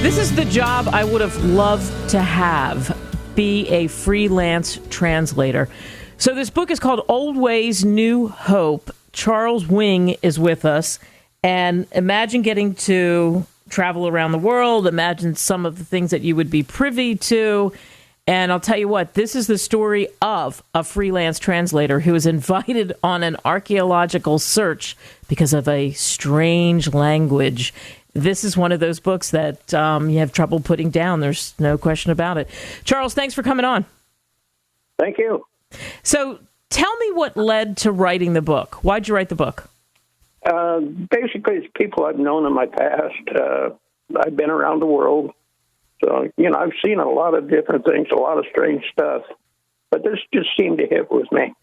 This is the job I would have loved to have, be a freelance translator. So this book is called Old Ways, New Hope. Charles Wing is with us. And imagine getting to travel around the world. Imagine some of the things that you would be privy to. And I'll tell you what, this is the story of a freelance translator who was invited on an archaeological search because of a strange language. This is one of those books that you have trouble putting down. There's no question about it. Charles, thanks for coming on. Thank you. So tell me what led to writing the book. Why'd you write the book? Basically, it's people I've known in my past. I've been around the world. So, I've seen a lot of different things, a lot of strange stuff. But this just seemed to hit with me.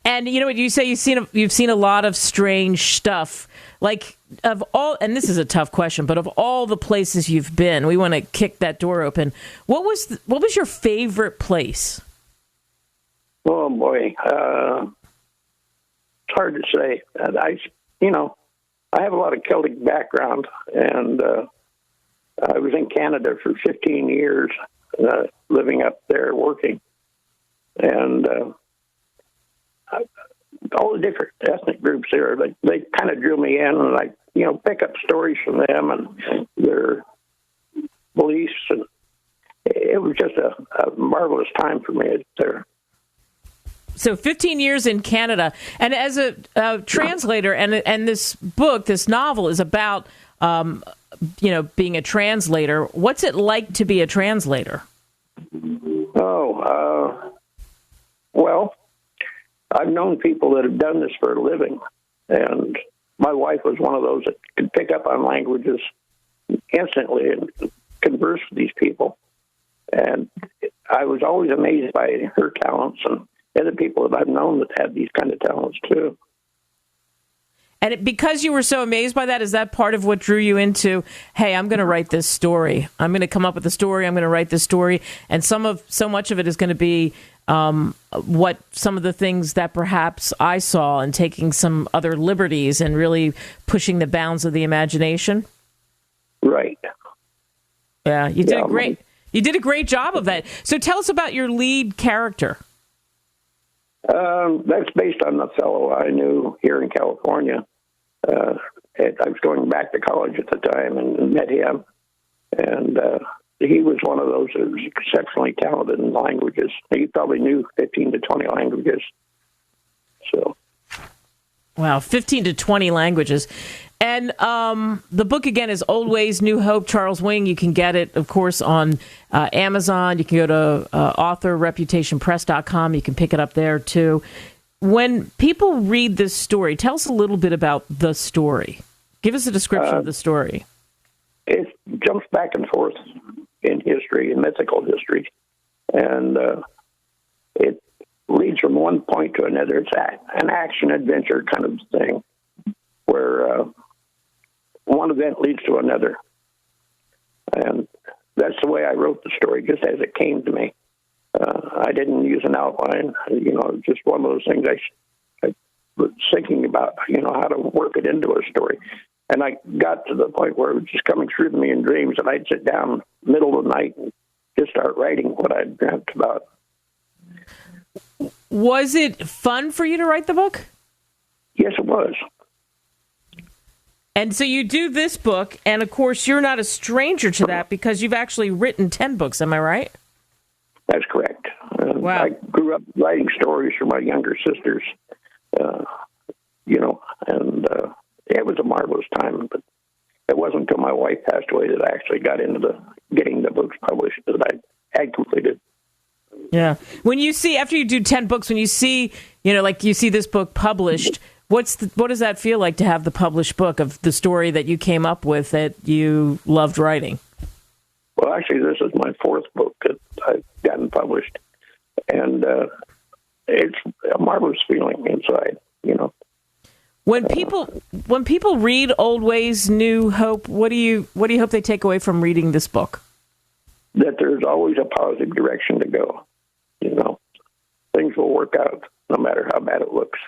And you know what you say? You've seen a lot of strange stuff. Like of all, and this is a tough question, but of all the places you've been, we want to kick that door open. What was your favorite place? Oh boy, it's hard to say. I have a lot of Celtic background, and I was in Canada for 15 years, living up there, working, and all the different ethnic groups there, they kind of drew me in, and I, pick up stories from them and their beliefs, and it was just a marvelous time for me there. So 15 years in Canada, and as a translator, and this book, this novel is about, being a translator. What's it like to be a translator? Well, I've known people that have done this for a living, and my wife was one of those that could pick up on languages instantly and converse with these people. And I was always amazed by her talents and other people that I've known that had these kind of talents too. And because you were so amazed by that, is that part of what drew you into, hey, I'm going to write this story. I'm going to come up with a story. I'm going to write this story. And so much of it is going to be what some of the things that perhaps I saw, and taking some other liberties and really pushing the bounds of the imagination. Right. Yeah, you did a great job of that. So tell us about your lead character. That's based on a fellow I knew here in California. I was going back to college at the time and met him, and he was one of those that was exceptionally talented in languages. He probably knew 15 to 20 languages. So, wow, 15 to 20 languages. And the book, again, is Old Ways, New Hope, Charles Wing. You can get it, of course, on Amazon. You can go to authorreputationpress.com. You can pick it up there, too. When people read this story, tell us a little bit about the story. Give us a description of the story. It jumps back and forth in history, in mythical history, and it leads from one point to another. It's an action-adventure kind of thing, where one event leads to another. And that's the way I wrote the story, just as it came to me. I didn't use an outline, just one of those things I was thinking about, how to work it into a story. And I got to the point where it was just coming through to me in dreams, and I'd sit down middle of the night and just start writing what I'd dreamt about. Was it fun for you to write the book? Yes, it was. And so you do this book, and of course you're not a stranger to that because you've actually written 10 books, am I right? That's correct. Wow. I grew up writing stories for my younger sisters, and it was a marvelous time, but it wasn't until my wife passed away that I actually got into getting the books published that I had completed. Yeah. When you see, after you do 10 books, when you see, like you see this book published, what does that feel like to have the published book of the story that you came up with that you loved writing? Well, actually, this is my fourth book that I've gotten published, and it's a marvelous feeling inside, When people read Old Ways, New Hope, what do you hope they take away from reading this book? That there's always a positive direction to go. Things will work out no matter how bad it looks.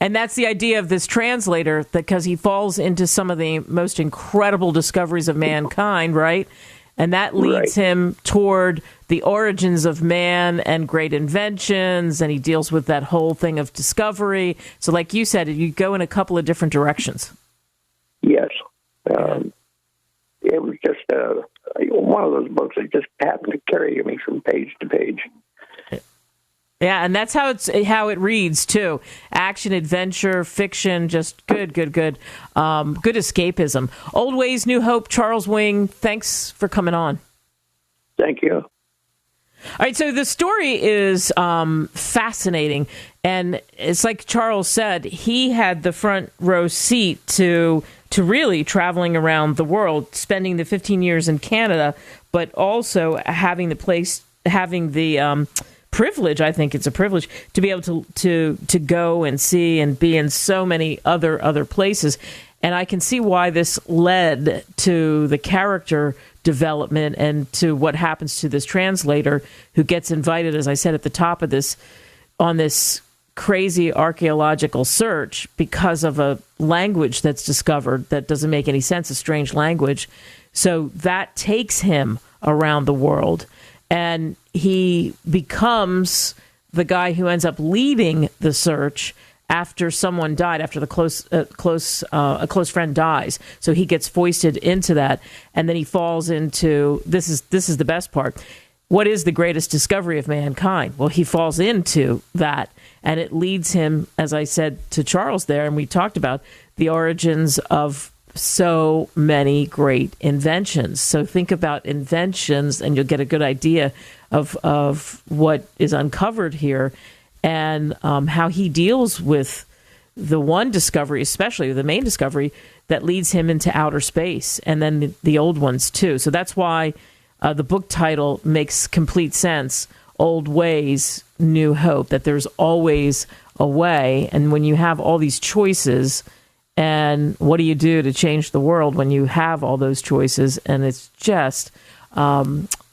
And that's the idea of this translator, because he falls into some of the most incredible discoveries of mankind, right? And that leads him toward the origins of man and great inventions, and he deals with that whole thing of discovery. So like you said, you go in a couple of different directions. Yes. It was just one of those books that just happened to carry me from page to page. Yeah, and that's how it reads too. Action, adventure, fiction, just good escapism. Old Ways, New Hope. Charles Wing, thanks for coming on. Thank you. All right, so the story is fascinating, and it's like Charles said, he had the front row seat to really traveling around the world, spending the 15 years in Canada, but also having the privilege, I think it's a privilege, to be able to go and see and be in so many other places. And I can see why this led to the character development and to what happens to this translator who gets invited, as I said at the top of this, on this crazy archaeological search because of a language that's discovered that doesn't make any sense, a strange language. So that takes him around the world. And he becomes the guy who ends up leading the search after someone died, after a close friend dies. So he gets foisted into that, and then he falls into this is the best part. What is the greatest discovery of mankind? Well, he falls into that, and it leads him, as I said to Charles there, and we talked about the origins of so many great inventions. So think about inventions and you'll get a good idea of what is uncovered here, and how he deals with the one discovery, especially the main discovery, that leads him into outer space, and then the old ones too. So that's why the book title makes complete sense. Old Ways, New Hope, that there's always a way. And when you have all these choices, and what do you do to change the world when you have all those choices? And it's just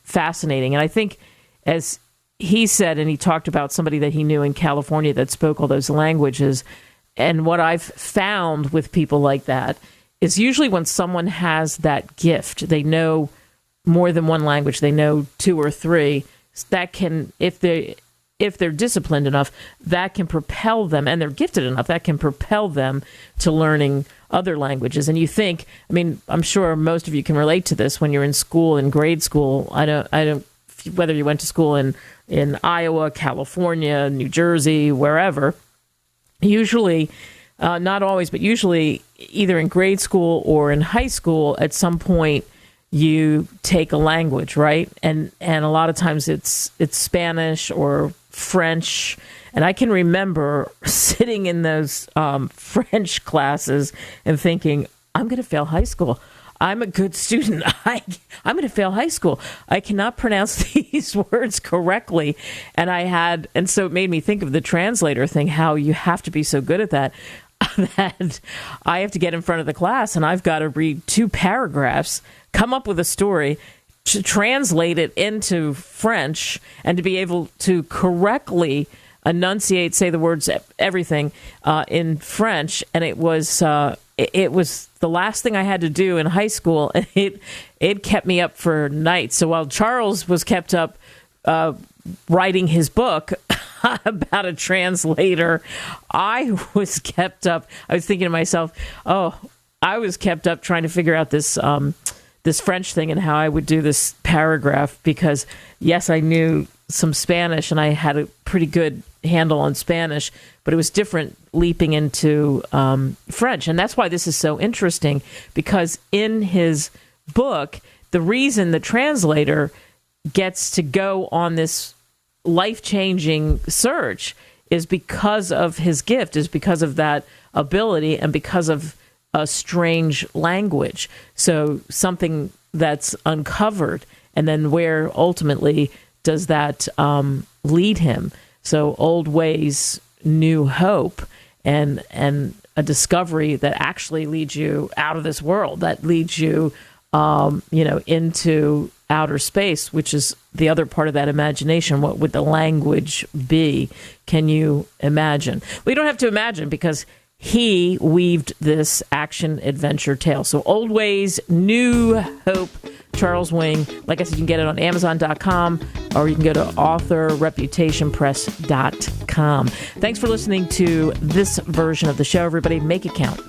fascinating. And I think, as he said, and he talked about somebody that he knew in California that spoke all those languages. And what I've found with people like that is usually when someone has that gift, they know more than one language, they know 2 or 3, that can, if they're disciplined enough, that can propel them, and they're gifted enough, that can propel them to learning other languages. And you think, I mean, I'm sure most of you can relate to this when you're in school, in grade school. I don't, whether you went to school in Iowa, California, New Jersey, wherever, usually, not always, but usually either in grade school or in high school, at some point, you take a language, right? And a lot of times it's Spanish or French. And I can remember sitting in those French classes and thinking, I'm going to fail high school. I'm a good student. I'm going to fail high school. I cannot pronounce these words correctly. And so it made me think of the translator thing, how you have to be so good at that, that I have to get in front of the class and I've got to read 2 paragraphs, come up with a story, to translate it into French, and to be able to correctly enunciate, say the words, everything in French. And it was the last thing I had to do in high school, and it kept me up for nights. So while Charles was kept up writing his book about a translator, I was kept up. I was thinking to myself, I was kept up trying to figure out this French thing and how I would do this paragraph, because yes, I knew some Spanish and I had a pretty good handle on Spanish, but it was different leaping into French. And that's why this is so interesting, because in his book, the reason the translator gets to go on this life-changing search is because of his gift, is because of that ability, and because of a strange language. So something that's uncovered, and then where ultimately does that lead him? So Old Ways, New Hope, and a discovery that actually leads you out of this world, that leads you, into outer space, which is the other part of that imagination. What would the language be? Can you imagine? We don't have to imagine because he weaved this action-adventure tale. So Old Ways, New Hope, Charles Wing. Like I said, you can get it on Amazon.com or you can go to authorreputationpress.com. Thanks for listening to this version of the show, everybody. Make it count.